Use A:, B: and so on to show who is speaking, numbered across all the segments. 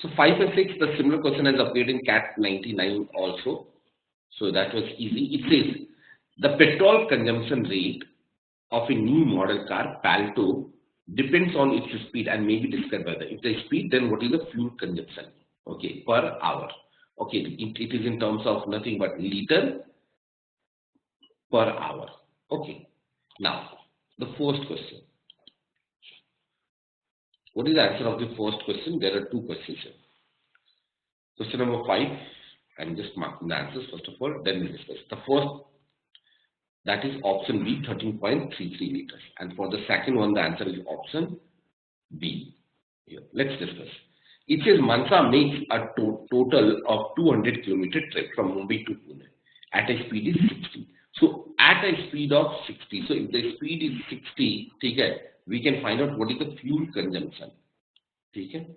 A: So 5 and 6, the similar question has appeared in CAT 99 also. So that was easy. It says the petrol consumption rate of a new model car, Palto, depends on its speed and may be described by the. If the speed, then what is the fuel consumption? Okay, per hour. Okay, it is in terms of nothing but liter per hour. Okay. Now, the first question. What is the answer of the first question? There are two questions here. Question number 5, and just mark the answers first of all, then we discuss. The first, that is option B, 13.33 liters. And for the second one, the answer is option B. Here, let's discuss. It says Manasa makes a total of 200 kilometer trip from Mumbai to Pune at a speed is 60. So at a speed of 60, so if the speed is 60, okay, we can find out what is the fuel consumption. Okay?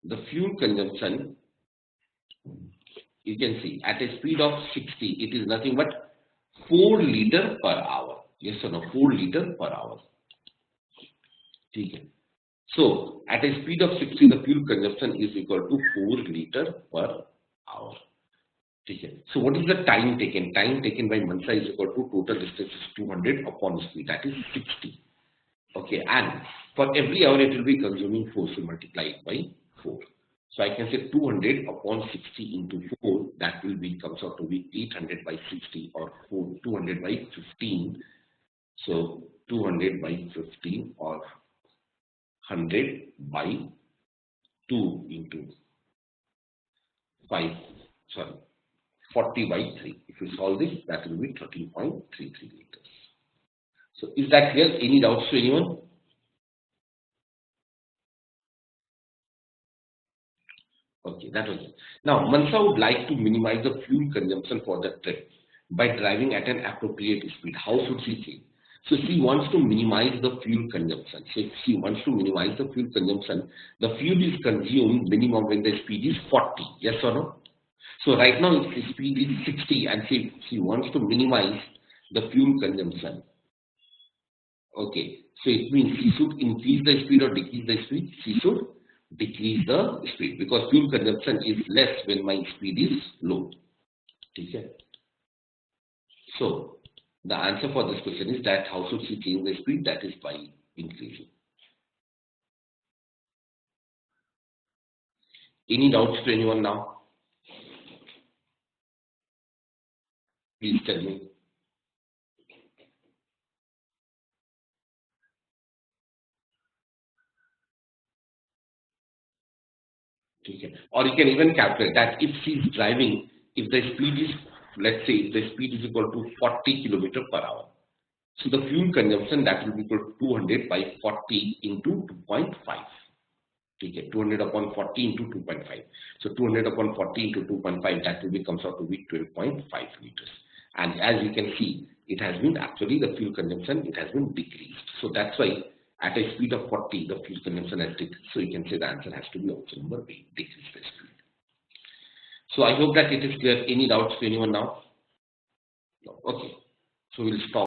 A: The fuel consumption, you can see at a speed of 60, it is nothing but 4 liter per hour. Yes or no? 4 liter per hour. Okay. So at a speed of 60, the fuel consumption is equal to 4 liter per hour. Okay. So what is the time taken? Time taken by Manasa is equal to total distance is 200 upon speed, that is 60. Okay, and for every hour it will be consuming 4, so multiply it by 4. So I can say 200 upon 60 into 4, that will be, comes out to be 800 by 60 or 200 by 15. So 200 by 15 or 100 by 2 into 5, sorry, 40 by 3. If you solve this, that will be 13.33 liters. So is that clear? Any doubts to anyone? Okay, that was it. Now, Manasa would like to minimize the fuel consumption for the trip by driving at an appropriate speed. How should she say? So she wants to minimize the fuel consumption. So if she wants to minimize the fuel consumption, the fuel is consumed minimum when the speed is 40. Yes or no? So right now, if the speed is 60 and she wants to minimize the fuel consumption. Okay, so it means she should increase the speed or decrease the speed. She should decrease the speed because fuel consumption is less when my speed is low. Okay. So the answer for this question is that how should she change the speed? That is by increasing. Any doubts to anyone now? Please tell me. Okay. Or you can even calculate that if she's driving, if the speed is, let's say, if the speed is equal to 40 kilometer per hour. So the fuel consumption that will be equal to 200 by 40 into 2.5. Okay, 200 upon 40 into 2.5. So 200 upon 40 into 2.5, that will be comes out to be 12.5 liters. And as you can see, it has been actually the fuel consumption, it has been decreased. So that's why at a speed of 40, the fuel consumption has decreased. So you can say the answer has to be option number B, decrease the speed. So I hope that it is clear. Any doubts to anyone now? No. Okay. So we'll stop.